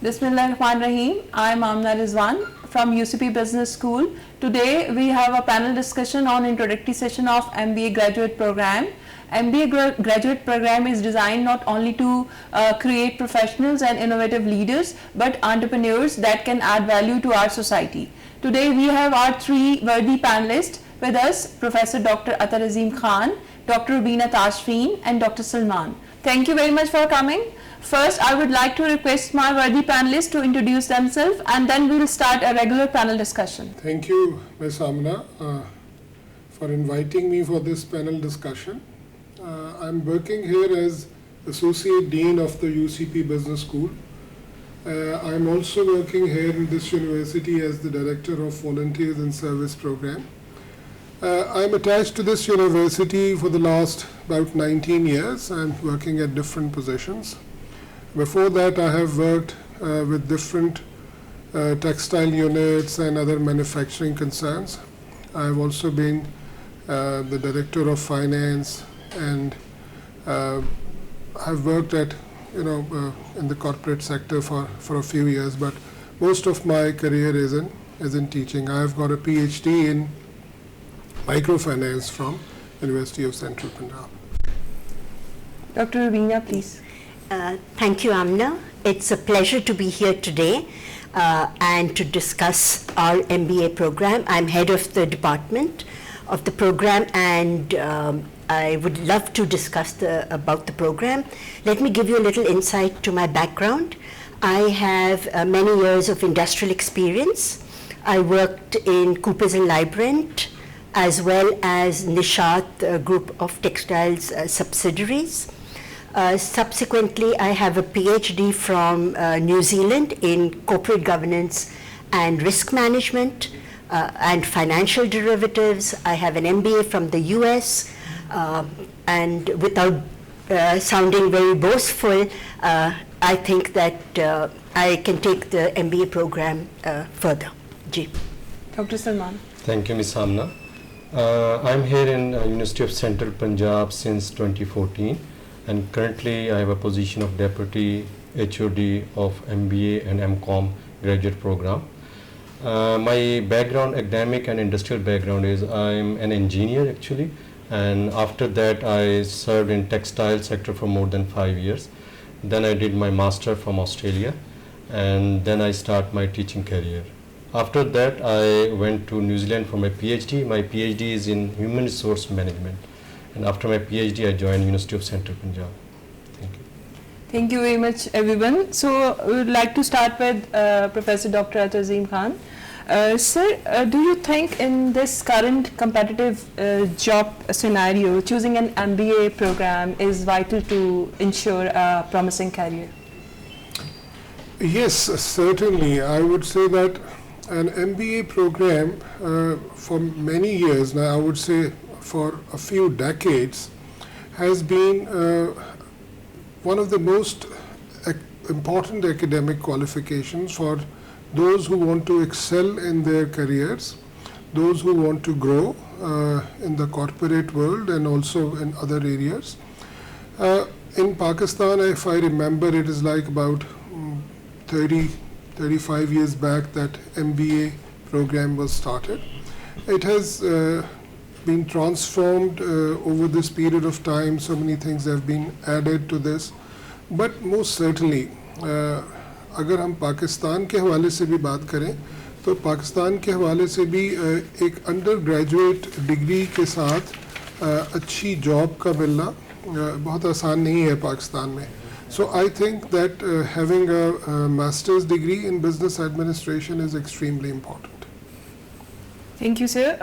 Bismillahirrahmanirrahim. I am Amna Rizwan from UCP Business School. Today we have a panel discussion on introductory session of MBA graduate program. MBA graduate program is designed not only to create professionals and innovative leaders, but entrepreneurs that can add value to our society. Today we have our three worthy panelists with us, Professor Dr. Atar Azim Khan, Dr. Rubina Tashfeen, and Dr. Salman. Thank you very much for coming. First, I would like to request my worthy panelists to introduce themselves, and then we will start a regular panel discussion. Thank you, Ms. Amna, for inviting me for this panel discussion. I'm working here as Associate Dean of the UCP Business School. I'm also working here in this university as the Director of Volunteers and Service Program. I'm attached to this university for the last about 19 years. I'm working at different positions. Before that, I have worked with different textile units and other manufacturing concerns. I've also been the Director of Finance, and I've worked at in the corporate sector for a few years, but most of my career is in teaching. I've got a PhD in microfinance from University of Central Punjab. Dr. Rubina, please. Thank you, Amna. It's a pleasure to be here today and to discuss our MBA program. I'm head of the department of the program, and I would love to discuss about the program. Let me give you a little insight to my background. I have many years of industrial experience. I worked in Coopers & Lybrand, as well as Nishat group of textiles subsidiaries. Subsequently, I have a PhD from New Zealand in corporate governance and risk management and financial derivatives. I have an MBA from the US, and without sounding very boastful, I think that I can take the MBA program further. Ji. Dr. Salman. Thank you, Ms. Amna. I'm here in University of Central Punjab since 2014, and currently I have a position of Deputy HOD of MBA and MCOM graduate program. My background, academic and industrial background, is I'm an engineer actually, and after that I served in textile sector for more than 5 years. Then I did my master from Australia, and then I start my teaching career. After that, I went to New Zealand for my PhD. My PhD is in human resource management. And after my PhD, I joined University of Central Punjab. Thank you. Thank you very much, everyone. So, we would like to start with Professor Dr. Atar Azim Khan. Sir, do you think in this current competitive job scenario, choosing an MBA program is vital to ensure a promising career? Yes, certainly. I would say that an MBA program for many years now, I would say for a few decades, has been one of the most important academic qualifications for those who want to excel in their careers, those who want to grow in the corporate world and also in other areas. In Pakistan, if I remember, it is like about 35 years back that MBA program was started. It has been transformed over this period of time. So many things have been added to this. But most certainly, अगर हम पाकिस्तान के हवाले से भी बात करें तो पाकिस्तान के हवाले से भी एक अंडर ग्रेजुएट डिग्री के साथ अच्छी जॉब का मिलना बहुत आसान नहीं है पाकिस्तान में. So I think that having a master's degree in business administration is extremely important. Thank you, sir.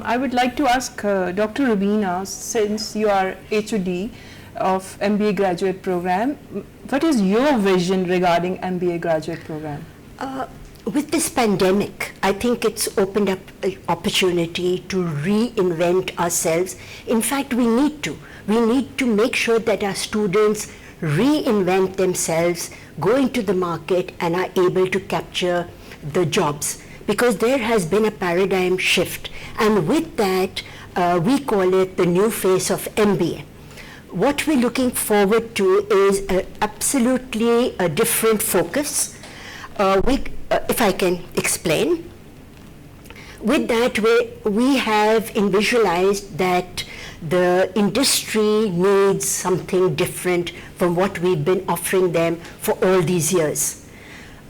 I would like to ask Dr. Rubina, since you are HOD of MBA graduate program, what is your vision regarding MBA graduate program? With this pandemic, I think it's opened up an opportunity to reinvent ourselves. In fact, we need to. We need to make sure that our students reinvent themselves, go into the market, and are able to capture the jobs. Because there has been a paradigm shift. And with that, we call it the new face of MBA. What we're looking forward to is absolutely a different focus. if I can explain, with that we have visualized that the industry needs something different from what we've been offering them for all these years.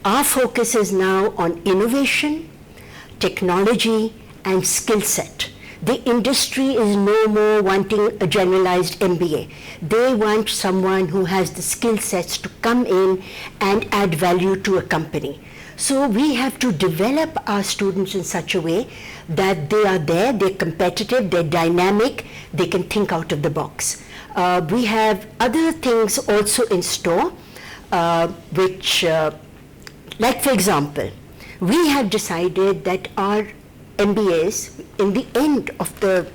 Our focus is now on innovation, technology, and skill set. The industry is no more wanting a generalized MBA. They want someone who has the skill sets to come in and add value to a company. So we have to develop our students in such a way that they are there, they're competitive, they're dynamic, they can think out of the box. We have other things also in store, which, like for example, we have decided that our MBAs, in the end of the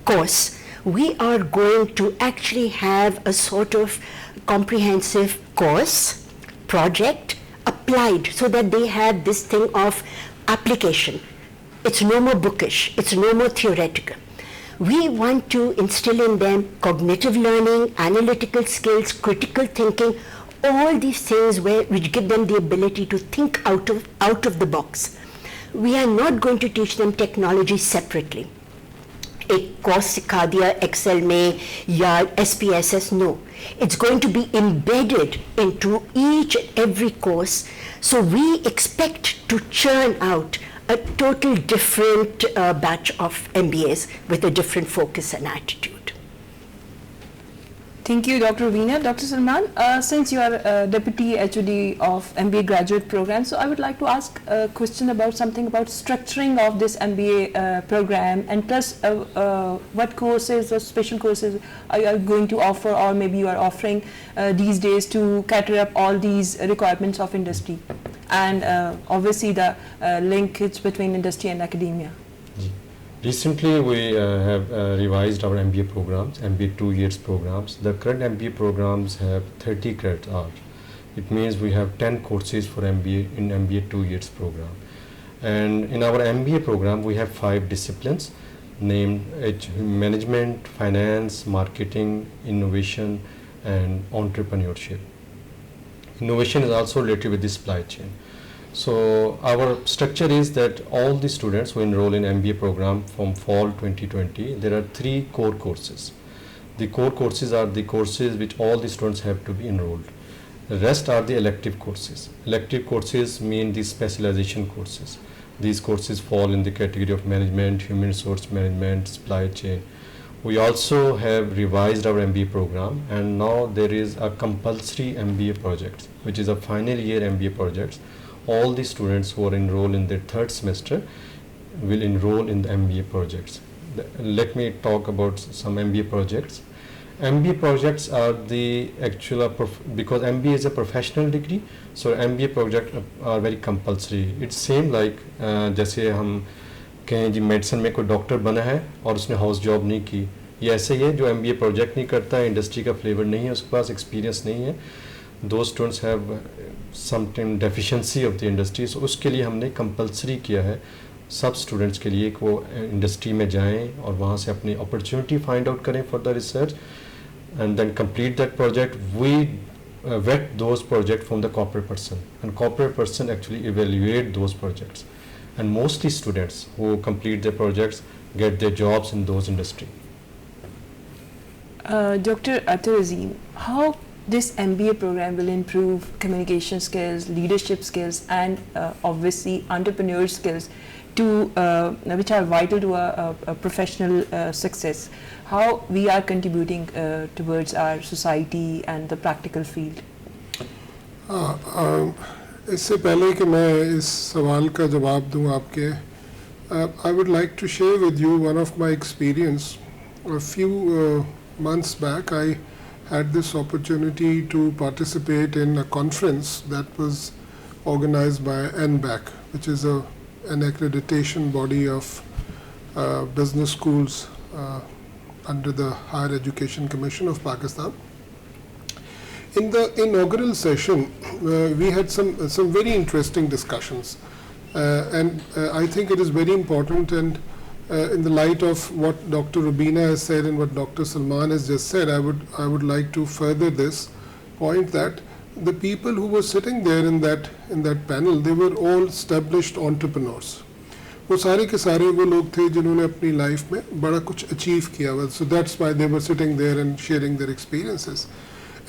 course, we are going to actually have a sort of comprehensive course, project, applied, so that they have this thing of application. It's no more bookish, it's no more theoretical. We want to instill in them cognitive learning, analytical skills, critical thinking, all these things which give them the ability to think out of the box. We are not going to teach them technology separately. एक course सिखा दिया Excel में या SPSS, no. It's going to be embedded into each and every course. So we expect to churn out a total different batch of MBAs with a different focus and attitude. Thank you, Dr. Veena. Dr. Salman, since you are Deputy HOD of MBA graduate program, so I would like to ask a question about something about structuring of this MBA program, and plus what courses or special courses are you going to offer, or maybe you are offering these days to cater up all these requirements of industry, and obviously the linkage between industry and academia. Recently, we have revised our MBA programs, MBA 2 years programs. The current MBA programs have 30 credit hours. It means we have 10 courses for MBA in MBA 2 years program. And in our MBA program, we have 5 disciplines named management, finance, marketing, innovation, and entrepreneurship. Innovation is also related with the supply chain. So our structure is that all the students who enroll in MBA program from fall 2020, there are 3 core courses. The core courses are the courses which all the students have to be enrolled. The rest are the elective courses. Elective courses mean the specialization courses. These courses fall in the category of management, human resource management, supply chain. We also have revised our MBA program, and now there is a compulsory MBA project, which is a final year MBA project. All the students who are enrolled in their 3rd semester will enroll in the MBA projects. Let me talk about some MBA projects. MBA projects are the actual, because MBA is a professional degree, so MBA projects are very compulsory. It's same like जैसे हम कहें जी medicine में कोई doctor बना है और उसने house job नहीं की, ये ऐसे ही है जो MBA प्रोजेक्ट नहीं करता है, इंडस्ट्री का फ्लेवर नहीं है, उसके पास एक्सपीरियंस नहीं है, those students have some deficiency of the industry, so उसके लिए हमने compulsory किया है सब स्टूडेंट्स के लिए कि वो इंडस्ट्री में जाएं और वहाँ से अपनी अपॉर्चुनिटी फाइंड आउट करें for the research and then complete that project. We vet those projects from the corporate person, and corporate person actually evaluate those projects, and mostly students who complete their projects get their jobs in those industry. Dr. Athar Azim, how this MBA program will improve communication skills, leadership skills, and obviously entrepreneur skills, to which are vital to a professional success? How we are contributing towards our society and the practical field? इससे पहले कि मैं इस सवाल का जवाब दूं आपके, I would like to share with you one of my experience. A few months back, I had this opportunity to participate in a conference that was organized by NBAC, which is an accreditation body of business schools under the Higher Education Commission of Pakistan. In the inaugural session, we had some very interesting discussions, and I think it is very important, and in the light of what Dr. Rubina has said and what Dr. Salman has just said, I would like to further this point that the people who were sitting there in that panel, they were all established entrepreneurs. وہ سارے کے سارے وہ لوگ تھے جنہوں نے اپنی لائف میں بڑا کچھ اچیو کیا ہوا. So that's why they were sitting there and sharing their experiences.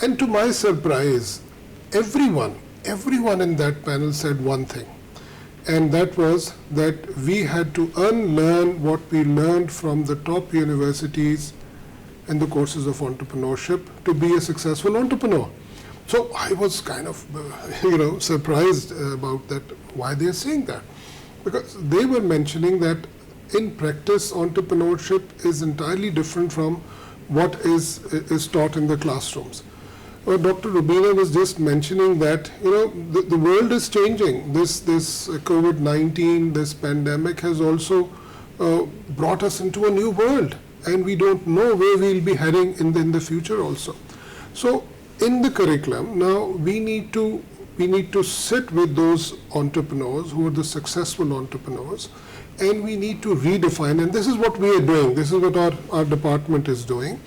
And to my surprise everyone in that panel said one thing, and that was that we had to unlearn what we learned from the top universities and the courses of entrepreneurship to be a successful entrepreneur. So I was kind of surprised about that, why they are saying that, because they were mentioning that in practice entrepreneurship is entirely different from what is taught in the classrooms. Dr. Rubina was just mentioning that the world is changing. This COVID-19, this pandemic has also brought us into a new world, and we don't know where we'll be heading in the future also. So in the curriculum now we need to sit with those entrepreneurs who are the successful entrepreneurs, and we need to redefine, and this is what we are doing, this is what our department is doing,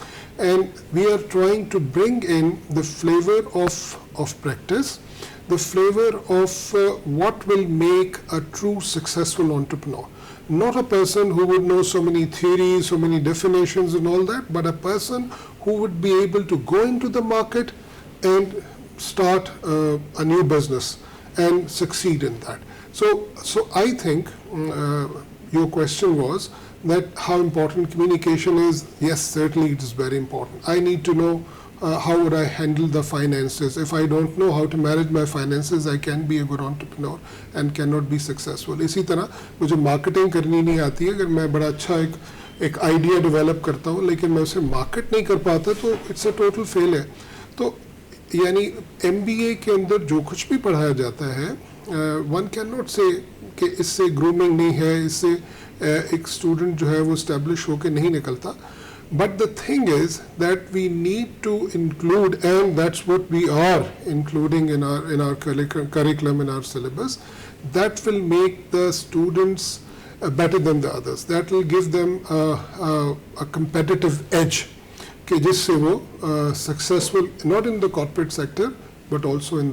and we are trying to bring in the flavor of practice, the flavor of what will make a true successful entrepreneur. Not a person who would know so many theories, so many definitions and all that, but a person who would be able to go into the market and start a new business and succeed in that. So I think your question was that how important communication is. Yes, certainly it is very important. I need to know how would I handle the finances. If I don't know how to manage my finances, I can be a good entrepreneur and cannot be successful. اسی طرح مجھے marketing کرنی نہیں آتی ہے. اگر میں بڑا اچھا ایک آئیڈیا ڈیولپ کرتا ہوں لیکن میں اسے مارکیٹ نہیں کر پاتا تو اٹس اے ٹوٹل فیل ہے. تو یعنی ایم بی اے کے اندر جو کچھ بھی پڑھایا جاتا ہے, ون کین ناٹ سے کہ اس سے گرومنگ نہیں ہے, اس سے ایک اسٹوڈنٹ جو ہے وہ اسٹیبلش ہو کے نہیں نکلتا. But the thing is that we need to include, and that's what we are including in our curriculum, in our syllabus, that will make the students better than the others. That will give them a competitive edge کہ جس سے وہ successful not in the corporate sector but also in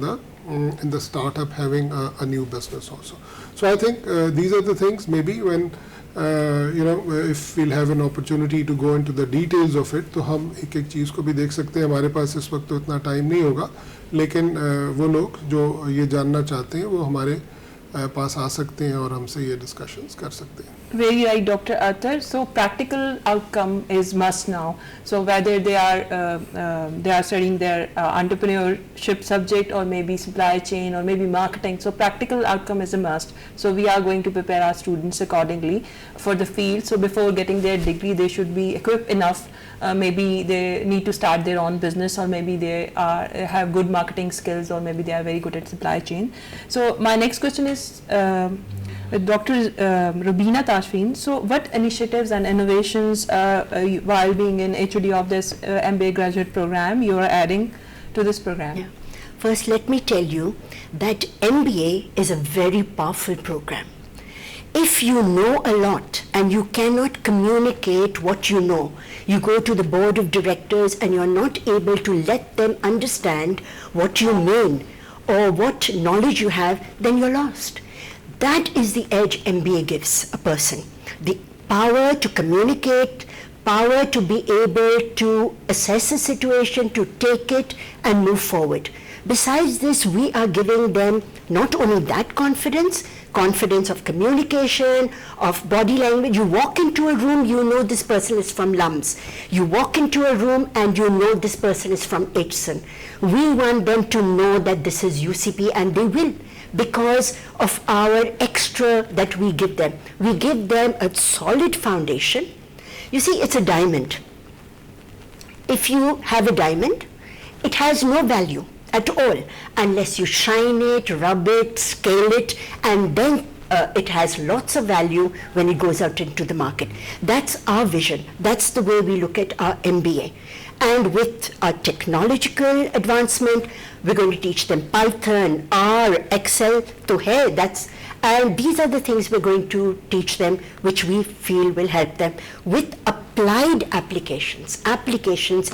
the startup having a new business also. So I think these are the things maybe when if we'll have an opportunity to go into the details of it تو ہم ایک ایک چیز کو بھی دیکھ سکتے ہیں. ہمارے پاس اس وقت تو اتنا ٹائم نہیں ہوگا, لیکن وہ لوگ جو یہ جاننا چاہتے ہیں وہ ہمارے پاس آ سکتے ہیں اور ہم سے یہ ڈسکشنز کر سکتے ہیں. Very right, Dr. Athar. So practical outcome is must now. So whether they are studying their entrepreneurship subject or maybe supply chain or maybe marketing, so practical outcome is a must. So we are going to prepare our students accordingly for the field. So before getting their degree, they should be equipped enough. Maybe they need to start their own business, or maybe they have good marketing skills, or maybe they are very good at supply chain. So my next question is Dr. Rubina Tashfeen. So what initiatives and innovations while being an HOD of this MBA graduate program you are adding to this program? Yeah. First, let me tell you that MBA is a very powerful program. If you know a lot and you cannot communicate what you know, you go to the board of directors and you are not able to let them understand what you mean or what knowledge you have, then you're lost. That is the edge MBA gives a person. The power to communicate, power to be able to assess a situation, to take it and move forward. Besides this, we are giving them not only that confidence of communication, of body language. You walk into a room, you know this person is from LUMS. You walk into a room and you know this person is from HSON. We want them to know that this is UCP, and they will, because of our extra that we give them. We give them a solid foundation. You see, it's a diamond. If you have a diamond, it has no value at all unless you shine it, rub it, scale it, and then it has lots of value when it goes out into the market. That's our vision. That's the way we look at our MBA. And with our technological advancement, we're going to teach them Python, R, Excel, to hai, and these are the things we're going to teach them, which we feel will help them with applied applications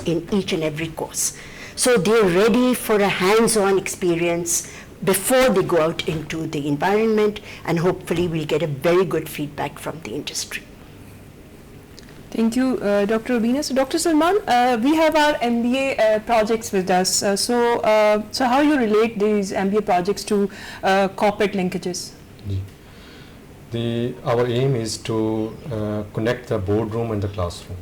in each and every course. So they're ready for a hands-on experience before they go out into the environment, and hopefully we'll get a very good feedback from the industry. Thank you, Dr. Rubina. So, Dr. Salman, we have our MBA projects with us. So how you relate these MBA projects to corporate linkages? Our aim is to connect the boardroom and the classroom.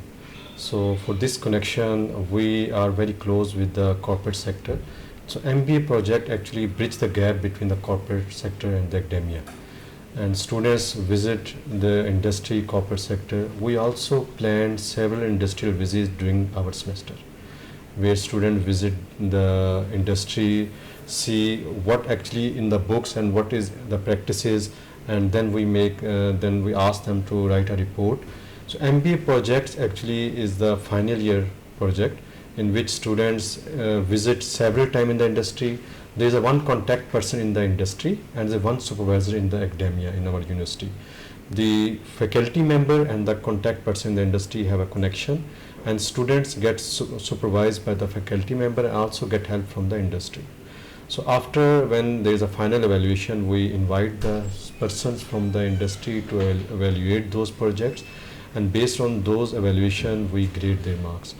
So for this connection, we are very close with the corporate sector. So MBA project actually bridge the gap between the corporate sector and the academia. And students visit the industry, corporate sector. We also planned several industrial visits during our semester, where students visit the industry, see what actually in the books and what is the practices, and then we ask them to write a report. So MBA projects actually is the final year project in which students visit several times in the industry. There is a one contact person in the industry and there is one supervisor in the academia in our university. The faculty member and the contact person in the industry have a connection, and students get supervised by the faculty member and also get help from the industry. So after, when there is a final evaluation, we invite the persons from the industry to evaluate those projects, and based on those evaluation we grade their marks.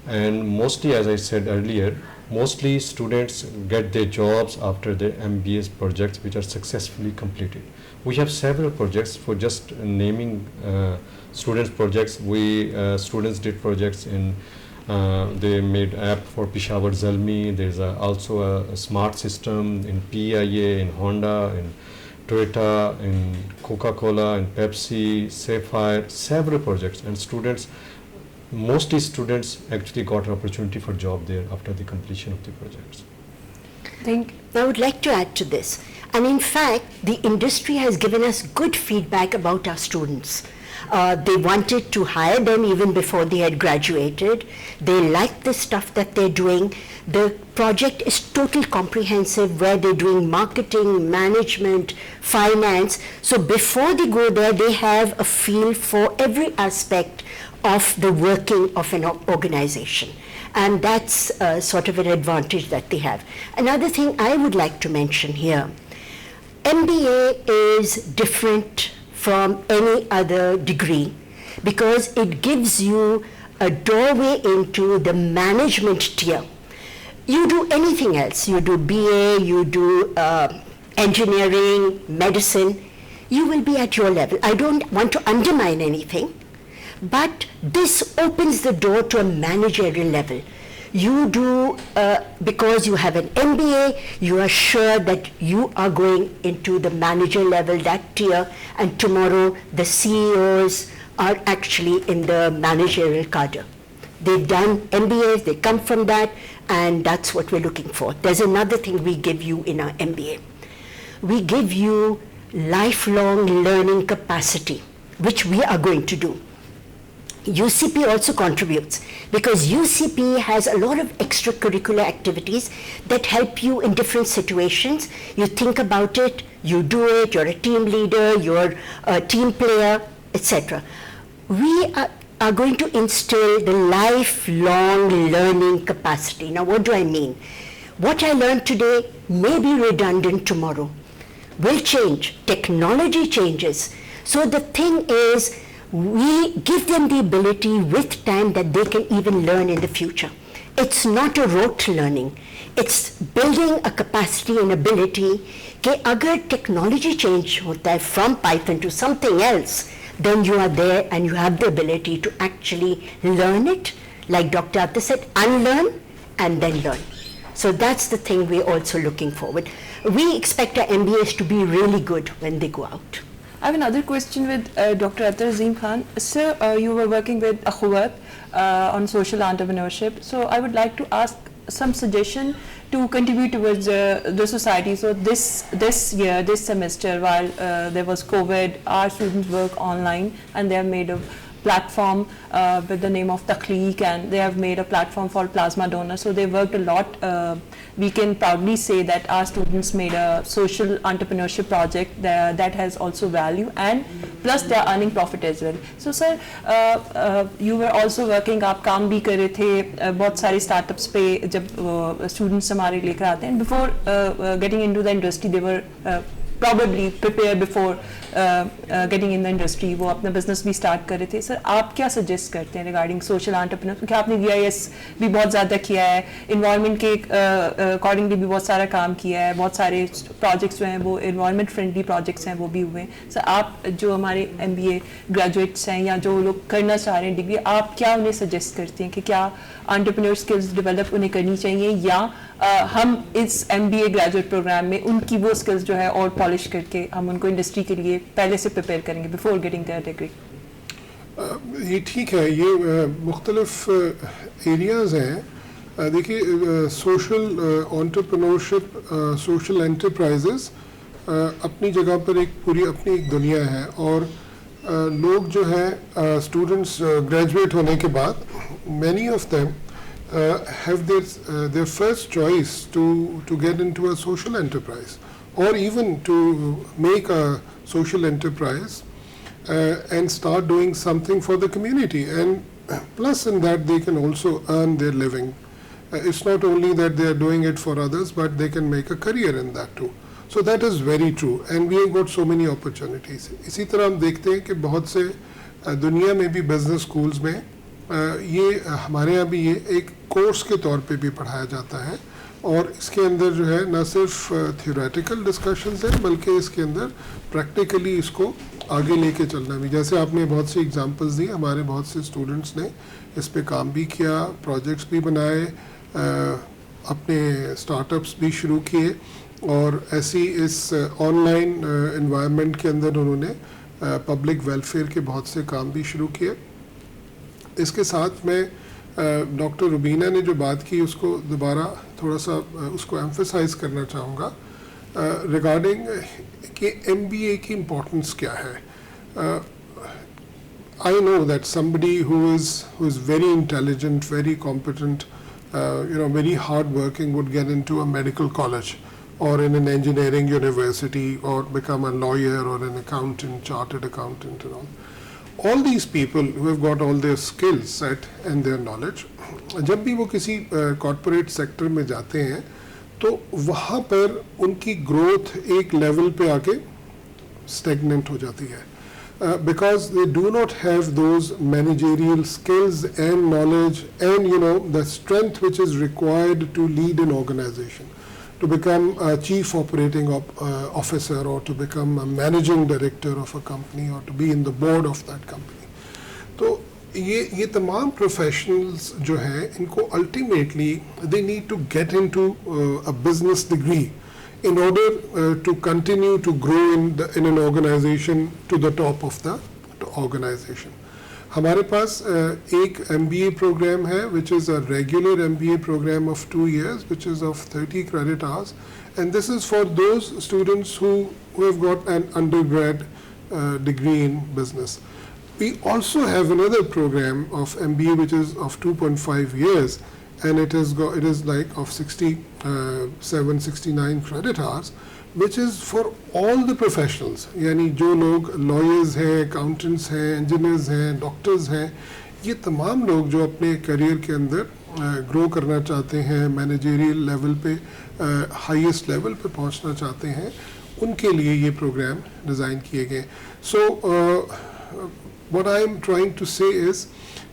And mostly, as I said earlier, mostly students get their jobs after their MBA projects which are successfully completed. We have several projects. For just naming students projects, students did projects in they made app for Peshawar Zalmi. There's also a smart system in PIA, in Honda, in Toyota, in Coca-Cola, in Pepsi, Sapphire, several projects. And mostly students actually got an opportunity for job there after the completion of the projects. I would like to add to this. And in fact, the industry has given us good feedback about our students. They wanted to hire them even before they had graduated. They liked the stuff that they're doing. The project is total comprehensive, where they're doing marketing, management, finance. So before they go there, they have a feel for every aspect of the working of an organization. And that's sort of an advantage that they have. Another thing I would like to mention here, MBA is different from any other degree because it gives you a doorway into the management tier. You do anything else, you do BA, you do engineering, medicine, you will be at your level. I don't want to undermine anything, but this opens the door to a managerial level. You do, because you have an MBA, you are sure that you are going into the manager level, that tier, and tomorrow the CEOs are actually in the managerial cadre. They've done MBAs, they come from that, and that's what we're looking for. There's another thing we give you in our MBA. We give you lifelong learning capacity, which we are going to do. UCP also contributes because UCP has a lot of extracurricular activities that help you in different situations. You think about it, you do it, you're a team leader, you're a team player, etc. We are going to instill the lifelong learning capacity. Now, what do I mean? What I learned today may be redundant tomorrow, will change. Technology changes. So the thing is, we give them the ability with time that they can even learn in the future. It's not a rote learning. It's building a capacity and ability कि अगर technology change होता है from Python to something else, then you are there and you have the ability to actually learn it, like Dr. Atta said, unlearn and then learn. So that's the thing we're also looking forward. We expect our MBAs to be really good when they go out. I have another question with Dr. Atta Azim Khan. Sir, you were working with Akhuwat on social entrepreneurship. So I would like to ask some suggestion to contribute towards the society. So this year, this semester, while there was COVID, our students work online and they have made platform with the name of Takhleeq, and they have made a platform called Plasma Donor. So they worked a lot. We can proudly say that our students made a social entrepreneurship project that has also value, and plus they are earning profit as well. So sir, you were also working, آپ کام بھی کر رہے تھے بہت سارے start ups پہ جب students ہمارے لے کر آتے ہیں. Before getting into the industry they were probably prepare before getting in the industry, وہ اپنا بزنس بھی اسٹارٹ کر رہے تھے. سر آپ کیا سجیسٹ کرتے ہیں ریگارڈنگ سوشل انٹرپرینور؟ کیونکہ آپ نے VIS بھی بہت زیادہ کیا ہے, انوائرمنٹ کے اکارڈنگلی بھی بہت سارا کام کیا ہے, بہت سارے پروجیکٹس جو ہیں وہ انوائرمنٹ فرینڈلی پروجیکٹس ہیں وہ بھی ہوئے ہیں. سر آپ جو ہمارے MBA گریجویٹس ہیں یا جو لوگ کرنا چاہ رہے ہیں ڈگری, آپ کیا انہیں سجیسٹ کرتے ہیں کہ کیا انٹرپرینور اسکلز ڈیولپ انہیں کرنی چاہیے, یا ہم اس MBA گریجویٹ پروگرام میں ان کی وہ اسکلز جو ہے اور پالش کر کے ہم ان کو انڈسٹری کے لیے پہلے سے پریپیئر کریں گے بفور گیٹنگ دیئر ڈگری؟ یہ ٹھیک ہے, یہ مختلف ایریاز ہیں. دیکھیے سوشل انٹرپرینورشپ, سوشل انٹرپرائزز اپنی جگہ پر ایک پوری اپنی ایک دنیا ہے, اور لوگ جو ہے اسٹوڈنٹس گریجویٹ ہونے کے بعد many of them have their first choice to get into a social enterprise, or even to make a social enterprise and start doing something for the community, and plus in that they can also earn their living. It's not only that they are doing it for others, but they can make a career in that too. So that is very true, and we have got so many opportunities. اسی طرح ہم دیکھتے ہیں کہ بہت سے دنیا میں بھی بزنس اسکولز میں یہ ہمارے یہاں بھی یہ ایک کورس کے طور پہ بھی پڑھایا جاتا ہے, اور اس کے اندر جو ہے نہ صرف تھیوریٹیکل ڈسکشنز ہیں بلکہ اس کے اندر پریکٹیکلی اس کو آگے لے کے چلنا بھی. جیسے آپ نے بہت سی اگزامپلز دی, ہمارے بہت سے اسٹوڈنٹس نے اس پہ کام بھی کیا, پروجیکٹس بھی بنائے, اپنے اسٹارٹ اپس بھی شروع کیے, اور ایسی اس آن لائن انوائرمنٹ کے اندر انہوں نے پبلک ویلفیئر کے بہت سے کام بھی شروع کیے. اس کے ساتھ میں ڈاکٹر روبینہ نے جو بات کی اس کو دوبارہ تھوڑا سا اس کو ایمفیسائز کرنا چاہوں گا ریگارڈنگ کہ MBA کی امپورٹنس کیا ہے. I know that somebody who is very intelligent, very competent, very hard-working would get into a medical college or in an engineering university or become a lawyer or an accountant, chartered accountant and all. All these people who have got all their skill set and their knowledge, جب بھی وہ کسی corporate sector میں جاتے ہیں تو وہاں پر ان کی گروتھ ایک لیول پہ آ کے اسٹیگننٹ ہو جاتی ہے, because they do not have those managerial skills and knowledge and the strength which is required to lead an organization, to become a chief operating officer or to become a managing director of a company or to be in the board of that company. تو یہ تمام professionals جو ہیں ان کو ultimately they need to get into a business degree in order to continue to grow in an organization to the top of the organization. ہمارے پاس ایک MBA program ہے which is a regular MBA program of 2 years which is of 30 credit hours, and this is for those students who have got an undergrad degree in business. We also have another program of MBA which is of 2.5 years, and it is like of 69 credit hours, which is for all the professionals. یعنی جو لوگ lawyers ہیں, accountants ہیں, engineers ہیں, doctors ہیں, یہ تمام لوگ جو اپنے کیریئر کے اندر گرو کرنا چاہتے ہیں, مینیجریل لیول پہ ہائیسٹ لیول پہ پہنچنا چاہتے ہیں, ان کے لیے یہ پروگرام ڈیزائن کیے گئے. سو what I am trying to say is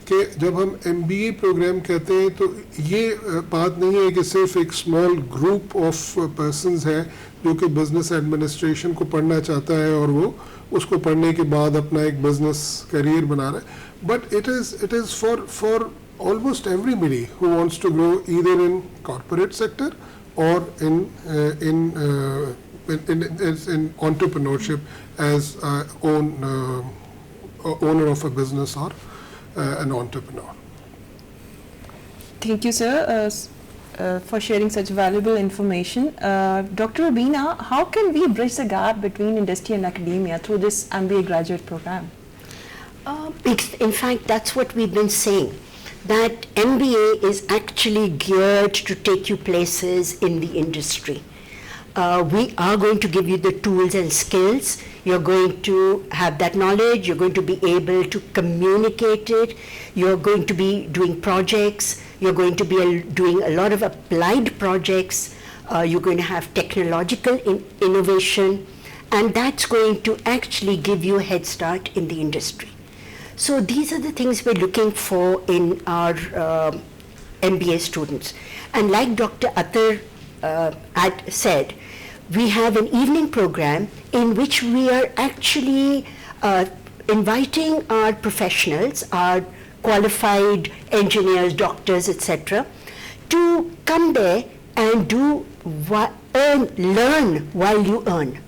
کہ جب ہم MBA پروگرام کہتے ہیں تو یہ بات نہیں ہے کہ صرف ایک اسمال گروپ آف پرسنز ہے جو کہ بزنس ایڈمنسٹریشن کو پڑھنا چاہتا ہے اور وہ اس کو پڑھنے کے بعد اپنا ایک بزنس کیریئر بنا رہا ہے, but it is for almost everybody who wants to grow either in corporate sector or in entrepreneurship as owner of a business or an entrepreneur. Thank you, sir, for sharing such valuable information. Dr. Rubina, how can we bridge the gap between industry and academia through this MBA graduate program? In fact, that's what we've been saying, that MBA is actually geared to take you places in the industry. We are going to give you the tools and skills. You're going to have that knowledge. You're going to be able to communicate it. You're going to be doing projects. You're going to be doing a lot of applied projects. You're going to have technological innovation. And that's going to actually give you a head start in the industry. So these are the things we're looking for in our MBA students. And like Dr. Attar had said, we have an evening program in which we are actually inviting our professionals, our qualified engineers, doctors, etc., to come there and learn while you earn.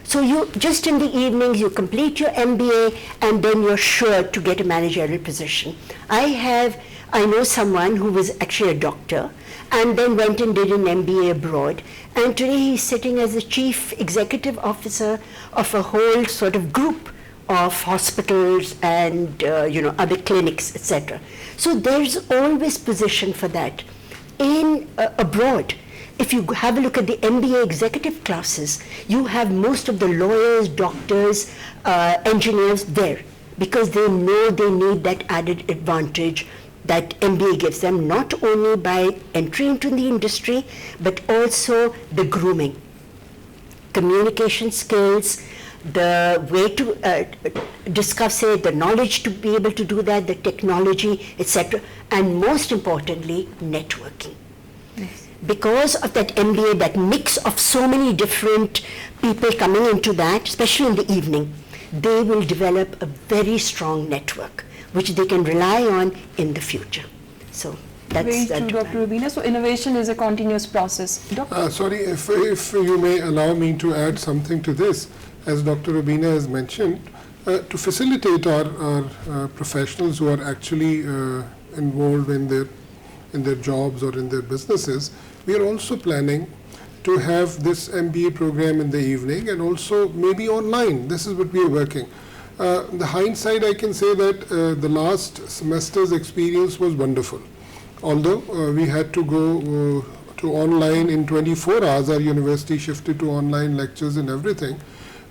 So you just in the evenings you complete your MBA and then you're sure to get a managerial position. I know someone who was actually a doctor and then went and did an MBA abroad, and today he's sitting as the chief executive officer of a whole sort of group of hospitals and other clinics, etc. So there's always position for that. In abroad, if you have a look at the MBA executive classes, you have most of the lawyers, doctors, engineers there, because they know they need that added advantage that MBA gives them, not only by entry into the industry, but also the grooming, communication skills, the way to discuss it, the knowledge to be able to do that, the technology, etc., and most importantly, networking. Yes. Because of that MBA, that mix of so many different people coming into that, especially in the evening, they will develop a very strong network, which they can rely on in the future. So that's Very that. true, Dr. Rubina. So innovation is a continuous process. Sorry, if you may allow me to add something to this, as Dr. Rubina has mentioned, to facilitate our professionals who are actually involved in their jobs or in their businesses, we are also planning to have this MBA program in the evening and also maybe online. This is what we are working. The hindsight, I can say that the last semester's experience was wonderful. Although we had to go to online in 24 hours, our university shifted to online lectures and everything.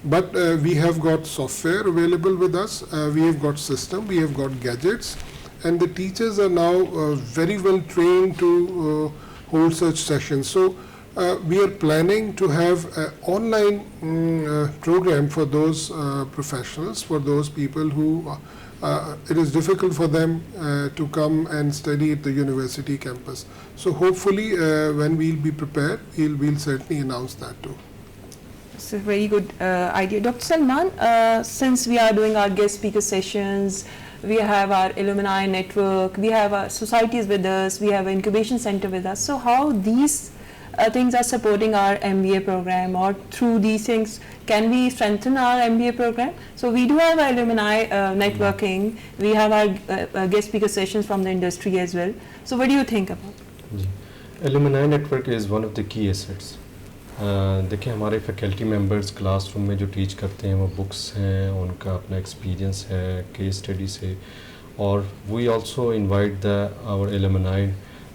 But we have got software available with us, we have got system, we have got gadgets, and the teachers are now very well trained to hold such sessions. So we are planning to have an online program for those professionals, for those people who it is difficult for them to come and study at the university campus. So hopefully when we'll be prepared, we'll certainly announce that too. It's a very good idea. Dr. Salman, since we are doing our guest speaker sessions, we have our alumni network, we have our societies with us, we have an incubation center with us. So how these things are supporting our MBA program, or through these things can we strengthen our MBA program? So we do have our alumni networking, we have our guest speaker sessions from the industry as well. So what do you think about it? Alumni network is one of the key assets. دیکھیں ہمارے faculty members class room میں جو teach کرتے ہیں وہ books ہیں، ان کا اپنا ایکسپیرینس ہے کیس اسٹڈی سے، اور we also invite our alumni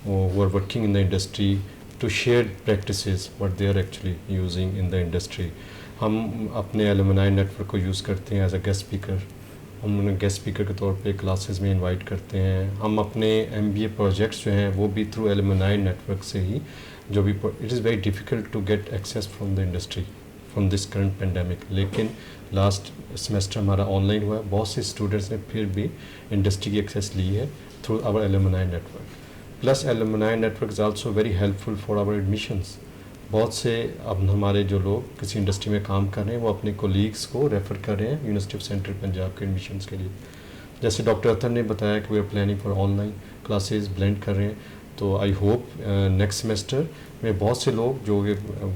who are working in the industry to share practices what they are actually using in the industry. ہم اپنے ایلومنائی نیٹورک کو یوز کرتے ہیں ایز اے گیسٹ اسپیکر. ہم انہیں گیسٹ اسپیکر کے طور پہ کلاسز میں انوائٹ کرتے ہیں. ہم اپنے ایم بی اے پروجیکٹس جو ہیں وہ بھی تھرو ایلومنائی نیٹورک سے ہی جو بھی it is very difficult to get access from the industry from this current pandemic. لیکن لاسٹ سیمسٹر ہمارا آن لائن ہوا ہے، بہت سے اسٹوڈنٹس نے پھر بھی انڈسٹری کی ایکسیس لی ہے through our alumni network. Plus alumni network is also very helpful for our admissions. بہت سے اب ہمارے جو لوگ کسی انڈسٹری میں کام کر رہے ہیں وہ اپنے کولیگس کو ریفر کر رہے ہیں یونیورسٹی آف سینٹرل پنجاب کے ایڈمیشنس کے لیے. جیسے ڈاکٹر اطہر نے بتایا کہ we are planning for online classes blend کر رہے ہیں. تو آئی ہوپ نیکسٹ سیمسٹر میں بہت سے لوگ جو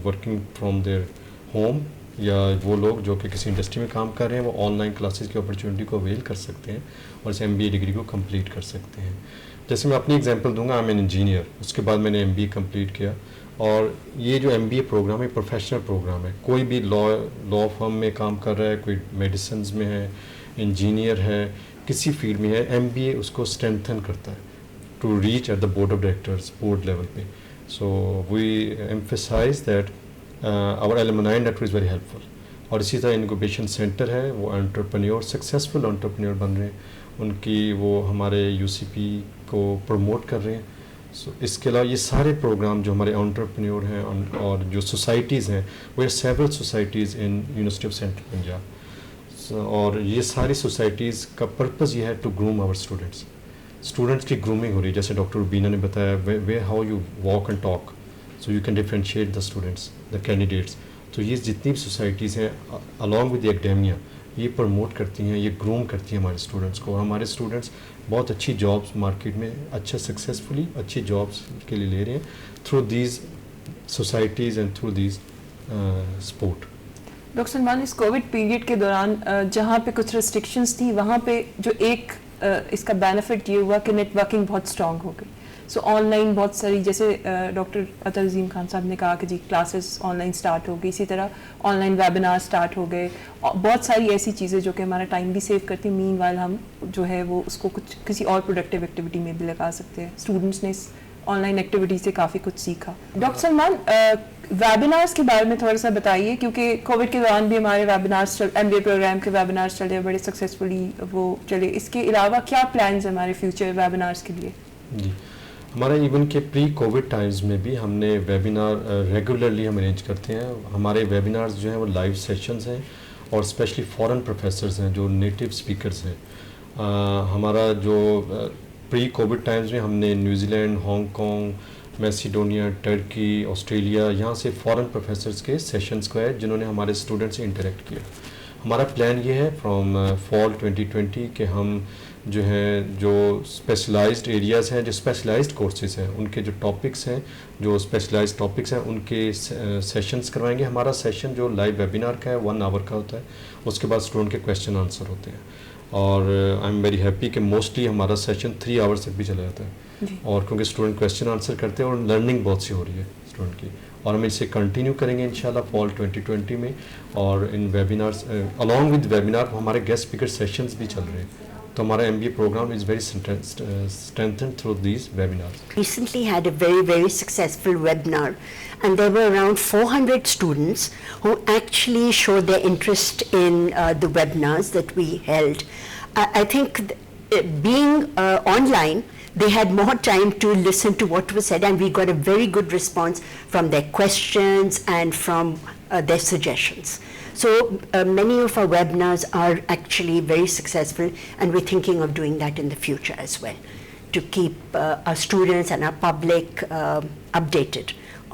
ورکنگ فرام دیئر ہوم یا وہ لوگ جو کہ کسی انڈسٹری میں کام کر رہے ہیں وہ آن لائن کلاسز کی اپرچونیٹی کو اویل کر سکتے ہیں اور اس ایم بی اے ڈگری کو کمپلیٹ کر سکتے ہیں. جیسے میں اپنی ایگزامپل دوں گا، آئی ایم این انجینئر، اس کے بعد میں نے ایم بی اے کمپلیٹ کیا، اور یہ جو ایم بی اے پروگرام ہے پروفیشنل پروگرام ہے. کوئی بھی لا فرم میں کام کر رہا ہے، کوئی میڈیسنز میں ہے، انجینئر ہے، کسی فیلڈ میں ہے, MBA اس کو اسٹرینتھن کرتا ہے to reach at the board of directors, board level پہ. So we emphasise that our alumni network is very helpful. اور اسی طرح انکوبیشن سینٹر ہے, وہ انٹرپرینیور, سکسیزفل انٹرپرینیور بن رہے ہیں, ان کی وہ ہمارے UCP کو پروموٹ کر رہے ہیں. سو اس کے علاوہ یہ سارے پروگرام جو ہمارے انٹرپرینیور ہیں اور جو سوسائٹیز ہیں, وہ several societies in university of central Punjab. اور یہ ساری سوسائٹیز کا پرپز یہ ہے ٹو گروم آور اسٹوڈنٹس کی گرومنگ ہو رہی ہے. جیسے ڈاکٹر روبینہ نے بتایا, way how you walk and talk so you can differentiate the students, the candidates. تو یہ جتنی بھی سوسائٹیز ہیں along with the academia, یہ پروموٹ کرتی ہیں, یہ گروم کرتی ہیں ہمارے اسٹوڈنٹس کو. اور ہمارے اسٹوڈنٹس بہت اچھی جابس مارکیٹ میں اچھا سکسیزفلی اچھی جابس کے لیے لے رہے ہیں through these societies and through these support. Doctor Salman, اس کووڈ پیریڈ کے دوران جہاں پہ کچھ ریسٹرکشنز تھیں, وہاں پہ جو ایک اس کا بینیفٹ یہ ہوا کہ نیٹ ورکنگ بہت اسٹرانگ ہو گئی. سو آن لائن بہت ساری, جیسے ڈاکٹر عطر عظیم خان صاحب نے کہا کہ جی کلاسز آن لائن اسٹارٹ ہو گئی, اسی طرح آن لائن ویبینار اسٹارٹ ہو گئے. بہت ساری ایسی چیزیں جو کہ ہمارا ٹائم بھی سیو کرتی ہیں, مین وائل ہم جو ہے وہ اس کو کچھ کسی اور پروڈکٹیو ایکٹیویٹی میں بھی لگا سکتے ہیں. اسٹوڈنٹس نے آن لائن ایکٹیویٹی سے کافی کچھ سیکھا. ڈاکٹر سلمان, ویبینارس کے بارے میں تھوڑا سا بتائیے, کیونکہ کووڈ کے دوران بھی ہمارے ویبینارس MBA پروگرام کے ویبینارس چلے, بڑے سکسیزفلی وہ چلے. اس کے علاوہ کیا پلانز ہیں ہمارے فیوچر ویبینارس کے لیے؟ جی, ہمارا ایون کہ پری کووڈ ٹائمز میں بھی ہم نے ویبینار ریگولرلی ہم ارینج کرتے ہیں. ہمارے ویبینارز جو ہیں وہ لائیو سیشنز ہیں, اور اسپیشلی فارن پروفیسرز ہیں جو نیٹو اسپیکرز ہیں. ہمارا جو پری کووڈ ٹائمز میں ہم نے New Zealand, Hong Kong, Macedonia, Turkey, Australia, یہاں سے فارن پروفیسرز کے سیشنز کو ہے جنہوں نے ہمارے اسٹوڈنٹ سے انٹریکٹ کیا. ہمارا پلان یہ ہے فرام فال 2020 کہ ہم جو ہیں جو اسپیشلائزڈ ایریاز ہیں, جو اسپیشلائزڈ کورسز ہیں, ان کے جو ٹاپکس ہیں, جو اسپیشلائزڈ ٹاپکس ہیں, ان کے سیشنز کروائیں گے. ہمارا سیشن جو لائیو ویبینار کا ہے 1 آور کا ہوتا ہے, اس کے بعد اسٹوڈنٹ کے کویشچن آنسر ہوتے ہیں. اور آئی ایم ویری ہیپی کہ موسٹلی ہمارا سیشن 3 آورس تک بھی چلا جاتا ہے. اور کیونکہ اسٹوڈنٹ کویشچن آنسر کرتے ہیں اور لرننگ بہت سی ہو رہی ہے اسٹوڈنٹ کی, اور ہم اسے کنٹینیو کریں گے انشاءاللہ فال 2020 میں. اور ان ویبینارس along with ویبینار ہمارے گیسٹ اسپیکر سیشنز بھی چل رہے ہیں. تو ہمارا MBA program is very strengthened through these webinars. Recently had a very successful webinar, and there were around 400 students who actually showed their interest in the webinars that we held. I think being online, they had more time to listen to what was said, and we got a very good response from their questions and from their suggestions. So many of our webinars are actually very successful, and we're thinking of doing that in the future as well, to keep our students and our public updated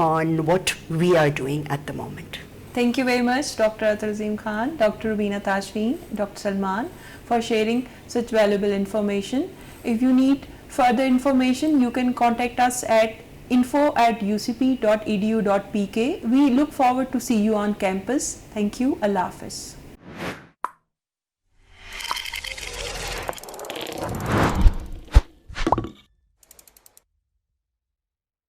on what we are doing at the moment. Thank you very much, Dr. Atar Azim Khan, Dr. Rubeena Tajveen, Dr. Salman, for sharing such valuable information. If you need further information, you can contact us at info@ucp.edu.pk. We look forward to see you on campus. Thank you. Allah Hafiz.